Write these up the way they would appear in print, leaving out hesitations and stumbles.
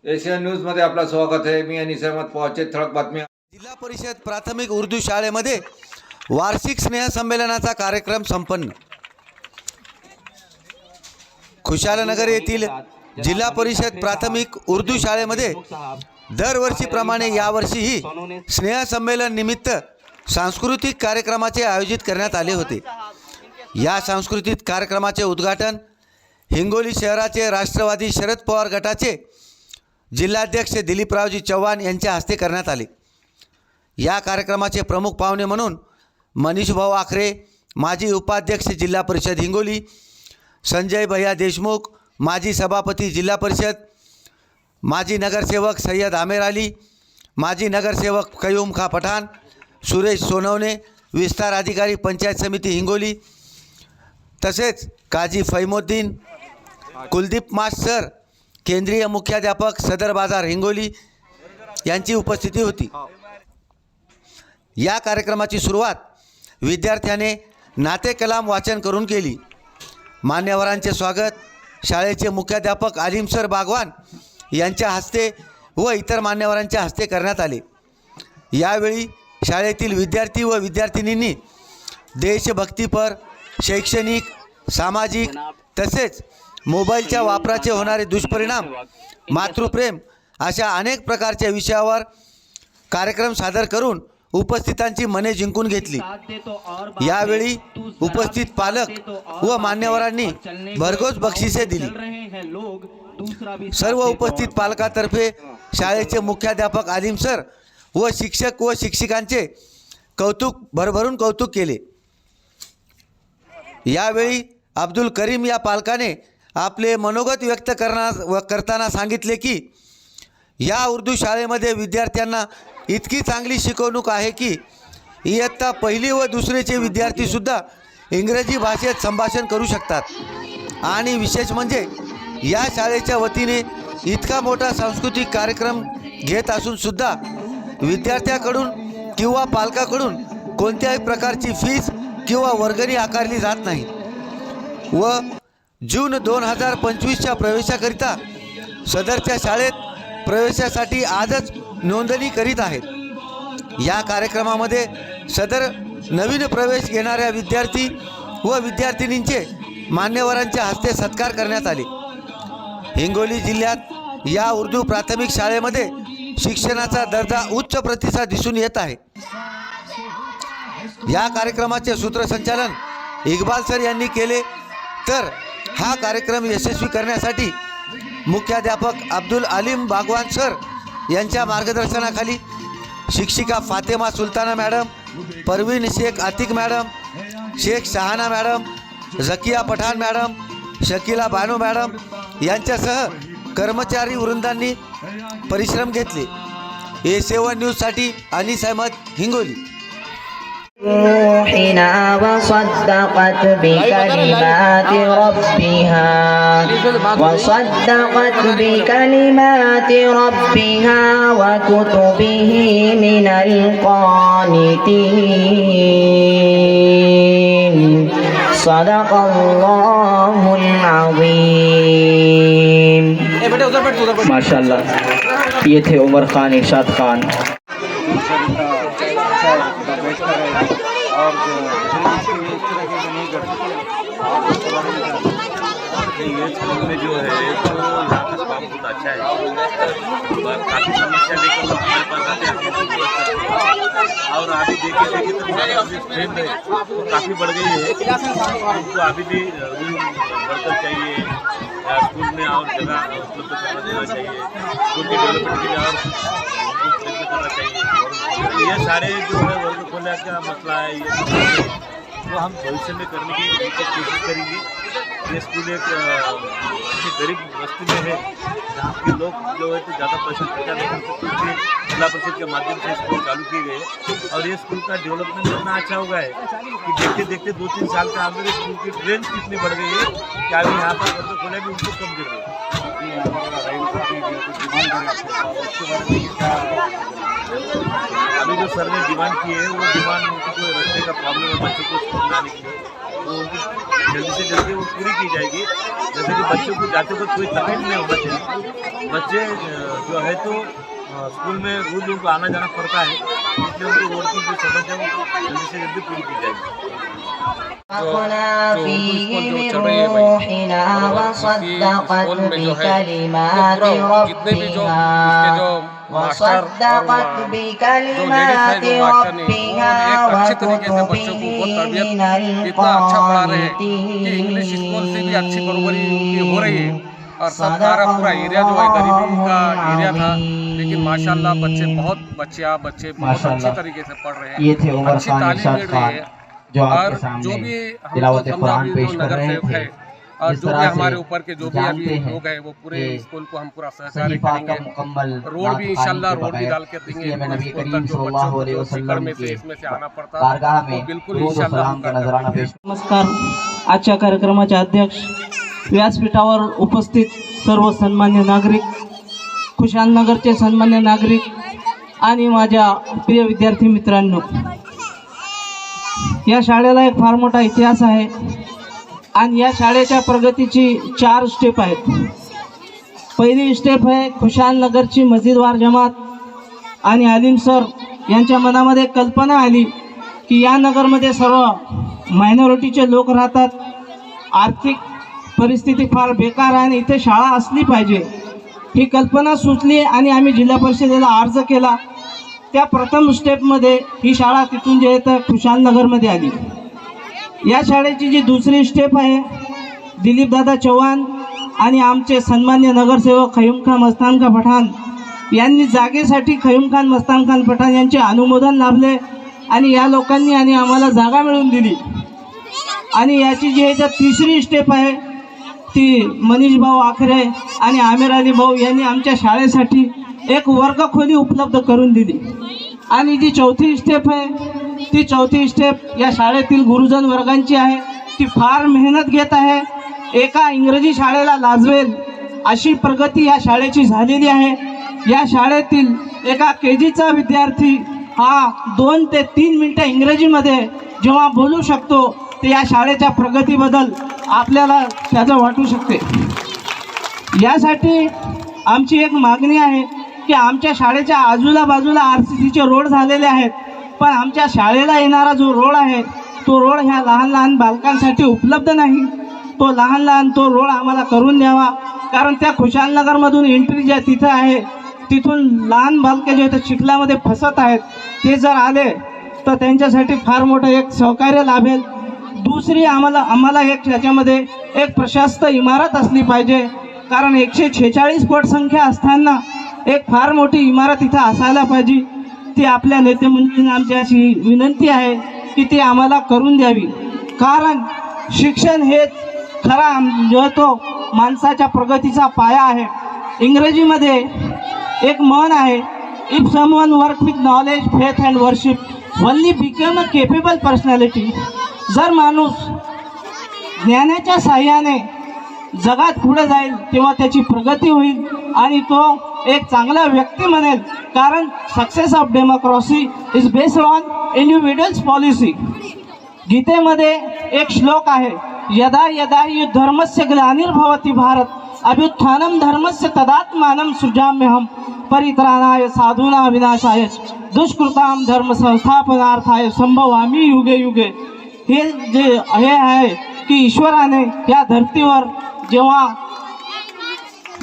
Asian news मध्ये आपलं स्वागत आहे। मी अनिस अहमद पहुंचे ठळक बातम्या। जिल्हा परिषद प्राथमिक उर्दू शाळेमध्ये वार्षिक स्नेह संमेलनाचा कार्यक्रम संपन्न। खुशालनगर येथील जिल्हा परिषद प्राथमिक उर्दू शाळेमध्ये दरवर्षीप्रमाणे यावर्षीही स्नेह संमेलन निमित्त सांस्कृतिक कार्यक्रमाचे आयोजित करण्यात आले होते। या सांस्कृतिक कार्यक्रमाचे उद्घाटन हिंगोली शहराचे राष्ट्रवादी शरद पवार गटाचे जिल्हाध्यक्ष दिलीपरावजी चव्हाण यांच्या हस्ते करण्यात आले। या कार्यक्रमाचे प्रमुख पाहुणे म्हणून मनीषभाऊ आखरे, माजी उपाध्यक्ष जिल्हा परिषद हिंगोली, संजय भैया देशमुख, माजी सभापती जिल्हा परिषद, माजी नगरसेवक सय्यद आमेर अली, माजी नगरसेवक कयूम खा पठाण, सुरेश सोनवणे, विस्तार अधिकारी पंचायत समिती हिंगोली, तसेच काजी फैमुद्दीन, कुलदीप मास्टर, केंद्रीय मुख्याध्यापक सदर बाजार हिंगोली यांची उपस्थिती होती। या कार्यक्रमाची सुरुवात विद्यार्थ्याने नाते कलाम वाचन करून केली। मान्यवरांचे स्वागत शाळेचे मुख्याध्यापक आलिम सर बागवान यांच्या हस्ते व इतर मान्यवरांच्या हस्ते करण्यात आले। यावेळी शाळेतील विद्यार्थी व विद्यार्थिनींनी देशभक्तीपर, शैक्षणिक, सामाजिक तसेच मोबाईलच्या वापराचे होणारे दुष्परिणाम, मातृप्रेम अशा अनेक प्रकारच्या विषयावर कार्यक्रम सादर करून उपस्थितांची मने जिंकून घेतली। यावेळी उपस्थित पालक व मान्यवरांनी भरघोस बक्षिसे दिली। सर्व उपस्थित पालकांतर्फे शाळेचे मुख्याध्यापक आलिम सर व शिक्षक व शिक्षिकांचे भरभरून कौतुक केले। यावेळी अब्दुल करीम या पालकाने आपले मनोगत व्यक्त करताना सांगितले की या उर्दू शाळेमध्ये विद्यार्थ्यांना इतकी चांगली शिकवणूक आहे की इयत्ता पहिली व दुसरीचे विद्यार्थीसुद्धा इंग्रजी भाषेत संभाषण करू शकतात। आणि विशेष म्हणजे या शाळेच्या वतीने इतका मोठा सांस्कृतिक कार्यक्रम घेत असूनसुद्धा विद्यार्थ्याकडून किंवा पालकाकडून कोणत्याही प्रकारची फीस किंवा वर्गणी आकारली जात नाही व जून 2025च्या प्रवेशाकरिता सदरच्या शाळेत प्रवेशासाठी आजच नोंदणी करीत आहेत। या कार्यक्रमामध्ये सदर नवीन प्रवेश घेणाऱ्या विद्यार्थी व विद्यार्थिनींचे मान्यवरांच्या हस्ते सत्कार करण्यात आले। हिंगोली जिल्ह्यात या उर्दू प्राथमिक शाळेमध्ये शिक्षणाचा दर्जा उच्च प्रतिसाद दिसून येत आहे। या कार्यक्रमाचे सूत्रसंचालन इक्बाल सर यांनी केले, तर हा कार्यक्रम यशस्वी करण्यासाठी मुख्याध्यापक अब्दुल अलीम बागवान सर यांच्या मार्गदर्शनाखाली शिक्षिका Fatema Sultana madam, Parveen Shaikh Atiq madam, Shaikh Shahana madam, Zakia Pathan madam, Shakila Bano madam यांच्यासह कर्मचारी वृंदांनी परिश्रम घेतले। A7 न्यूजसाठी अनिस अहमद, हिंगोली। روحنا وصدقت بكلمات ربها وكتبه من القانتين صدق الله العظيم। माशाल्लाह, ये थे उमर खान, इरशाद खान। और जो इस तरह के नहीं करते ये स्कूल में जो है तो यहाँ का काम बहुत अच्छा है। काफ़ी समस्या लेकर लोग हमारे पास आते हैं और अभी देखिए तो स्ट्रेंथ है तो काफ़ी बढ़ गई है। उनको अभी भी रूम बढ़कर चाहिए, स्कूल में और जगह उपलब्ध करना देना चाहिए, स्कूल के डेवलपमेंट के लिए और प्रयत्न करना चाहिए। ये सारे जो है वर्ग खोलने का मसला है, ये तो हम भविष्य में करने की कोशिश करेंगे। ये स्कूल एक गरीब बस्ती में है जहाँ के लोग जो है तो ज़्यादा पैसा खर्चा नहीं कर सकते, इसलिए जिला परिषद के माध्यम से स्कूल चालू किए गए और ये स्कूल का डेवलपमेंट इतना अच्छा हो गया है कि देखते देखते 2-3 साल के अंदर स्कूल की ट्रेंड कितनी बढ़ गई है कि अभी यहाँ पर वर्ग खोले भी उनको कम गिर रहे हैं। अभी जो सर ने डिमांड की है वो डिमांड उनको रस्ते का प्रॉब्लम है बच्चों को स्कूल जाने के लिए, तो उनकी जल्दी से जल्दी वो पूरी की जाएगी। जैसे कि बच्चों को जाते वक्त कोई तकलीफ नहीं होना चाहिए। बच्चे जो है तो स्कूल में रोज उनको आना जाना पड़ता है, इसलिए उनको रोड की जो समस्या है वो जल्दी से जल्दी पूरी की जाएगी। इतना अच्छा पढ़ा रहे हैं कि इंग्लिश स्कूल से भी अच्छी बराबरी हो रही है। और सारा पूरा एरिया जो है गरीबी का एरिया था, लेकिन माशाल्लाह बच्चे बहुत अच्छे तरीके से पढ़ रहे हैं। ये थे उमर अच्छी खान तालीम इरशाद मिल रही खान है। जो और आपके जो सामने भी तिलावत कुरान पेश कर नगर रहे सेवक थे, है और जिस जो भी तरह हमारे से ऊपर के जो भी जानते अभी हैं लोग हैं वो पूरे कि स्कूल को हम पूरा सही सहकार्य पाक का करेंगे। मुकम्मल रोड भी इंशाल्लाह नात रोड भी पानी डाल के के देंगे। इसलिए मैं नबी स्कूल करीम तक जो सल्लल्लाहु बच्चों अलैहि को वसल्लम सीकर में से के इसमें से आना पड़ता कारगाह वो में बिल्कुल दुरूद व इंशाल्लाह सलाम हम का कर नजराना देंगे। पेश नमस्कार. आजच्या कार्यक्रमाचे अध्यक्ष, व्यासपीठावर उपस्थित सर्व सन्मान्य नागरिक, खुशालनगरचे सन्मान्य नागरिक आणि माझ्या प्रिय विद्यार्थी मित्रांनो, या शाळेला एक फार मोठा इतिहास आहे आणि या शाळेच्या प्रगतीची 4 स्टेप आहेत. पहिली स्टेप आहे खुशालनगरची मस्जिदवार जमात आणि आलिम सर यांच्या मनामध्ये कल्पना आली की या नगरमध्ये सर्व मायनॉरिटीचे लोक राहतात, आर्थिक परिस्थिती फार बेकार आहे आणि इथे शाळा असली पाहिजे. ही कल्पना सुचली आणि आम्ही जिल्हा परिषदेला अर्ज केला. त्या प्रथम स्टेपमध्ये ही शाळा तिथून जे आहे तर खुशालनगरमध्ये आली. या शाळेची जी दुसरी स्टेप आहे, दिलीपदादा चव्हाण आणि आमचे सन्मान्य नगरसेवक खयूम खान मस्तान का पठाण यांनी जागेसाठी खयूम खान मस्तान खान पठाण यांचे अनुमोदन लाभले आणि या लोकांनी आणि आम्हाला जागा मिळवून दिली. आणि याची जी आहे तर तिसरी स्टेप आहे ती मनीष भाऊ आखरे आणि आमिर अली भाऊ यांनी आमच्या शाळेसाठी एक वर्गखोली उपलब्ध करून दिली. आणि जी चौथी स्टेप आहे, ती चौथी स्टेप या शाळेतील गुरुजन वर्गांची आहे. ती फार मेहनत घेत आहे. एका इंग्रजी शाळेला लाजवेल अशी प्रगती या शाळेची झालेली आहे. या शाळेतील एका KGचा विद्यार्थी हा 2 ते 3 मिनिटं इंग्रजीमध्ये जेव्हा बोलू शकतो ते या शाळेच्या प्रगतीबद्दल आपल्याला त्याचं वाटू शकते. यासाठी आमची एक मागणी आहे की आमच्या शाळेच्या आजूबाजूला RCCचे रोड झालेले आहेत, पण आमच्या शाळेला येणारा जो रोड आहे तो रोड ह्या लहान लहान बालकांसाठी उपलब्ध नाही. तो लहान तो रोड आम्हाला करून द्यावा, कारण त्या खुशालनगरमधून एंट्री ज्या तिथं आहे तिथून लहान बालके जे चिखलामध्ये फसत आहेत, ते जर आले तर त्यांच्यासाठी फार मोठं एक सहकार्य लाभेल. दुसरी आम्हाला एक त्याच्यामध्ये एक प्रशस्त इमारत असली पाहिजे, कारण 146 पटसंख्या असताना एक फार मोठी इमारत इथं असायला पाहिजे. ती आपल्या नेतेमंडळींना आमची अशी विनंती आहे की ती आम्हाला करून द्यावी, कारण शिक्षण हे खरा जो तो माणसाच्या प्रगतीचा पाया आहे. इंग्रजीमध्ये एक म्हण आहे, if someone work with knowledge faith and worship only become a capable personality. जर माणूस ज्ञानाच्या साह्याने जगात पुढे जाईल तेव्हा त्याची प्रगती होईल आणि तो एक चांगला व्यक्ती बनेल, कारण success of democracy is based on individuals policy. गीतेमध्ये एक श्लोक आहे, यदा यदा हि धर्मस्य ग्लानिर्भवति भारत अभ्युत्थानं धर्मस्य तदात्मानं सृजाम्यहं परित्राणाय साधूनां विनाशाय दुष्कृतां धर्म संस्थापनार्थाय संभवामि युगे युगे. हे आहे की ईश्वराने या धर्तीवर जेव्हा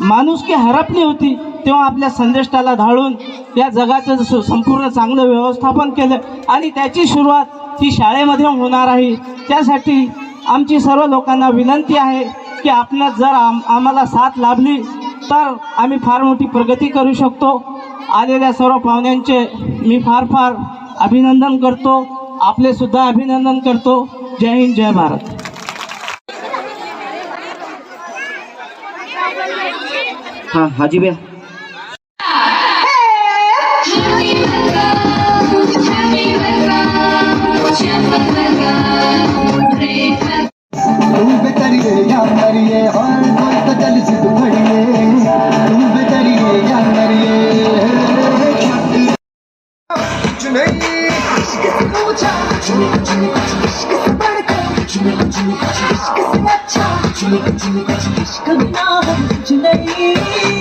माणुसकी हरपली होती तेव्हा आपल्या संदेष्टाला धाडून या जगाचं संपूर्ण चांगलं व्यवस्थापन केलं आणि त्याची सुरुवात ही शाळेमध्ये होणार आहे. त्यासाठी आमची सर्व लोकांना विनंती आहे की आपल्या जर आम्हाला साथ लाभली तर आम्ही फार मोठी प्रगती करू शकतो. आलेल्या सर्व पाहुण्यांचे मी फार फार अभिनंदन करतो, आपले सुद्धा अभिनंदन करतो. जय हिंद, जय भारत. हाँ हाजी भैया.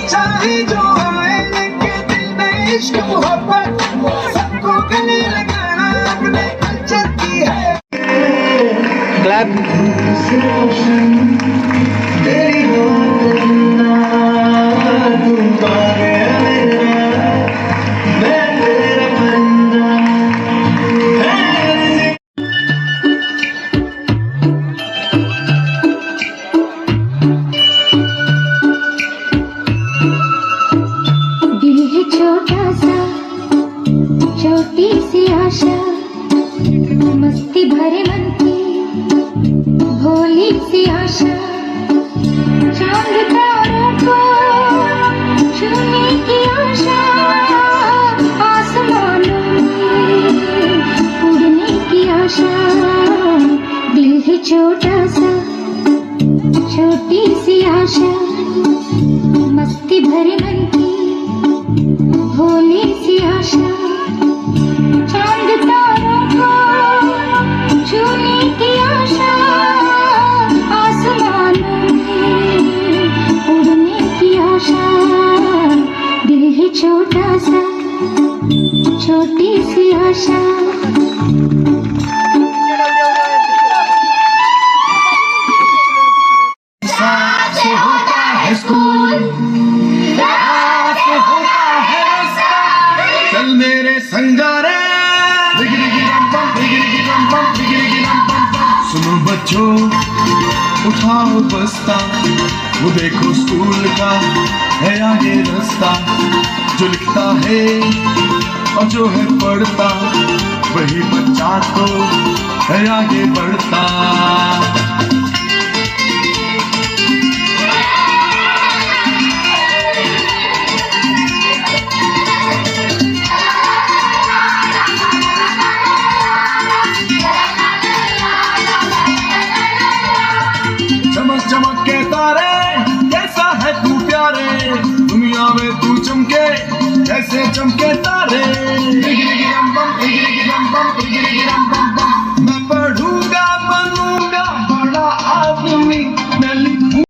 चाहे जो आए लेके दिल में इश्क मोहब्बत सबको गले लगाना अपने कल्चर की है। क्लॅप. तेरी बात ना तू पागल मैं तेरा बंदा दिल है छोटा सा छोटी सी आशा मस्ती भरे मन की भोली सी आशा चांद तारों को छूने की आशा आसमानों में उड़ने की आशा दिल है छोटा सा छोटी सी आशा मस्ती भरे मन की भोली सी आशा चांद तारों को छूने की आशा आसमानों में उड़ने की आशा दिल है छोटा सा छोटी सी आशा से होता है स्कूल से होता है रास्ता चल मेरे संगारे सुनो बच्चों उठाओ बस्ता वो देखो स्कूल का है आगे रास्ता जो लिखता है और जो है पढ़ता वही बच्चा तो है आगे बढ़ता। चमक चमक के तारे कैसा है तू प्यारे दुनिया में तू चमके जैसे चमके तारे मैं पढ़ूंगा बनूंगा बड़ा आदमी मैं लिखूंगा।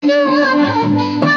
No.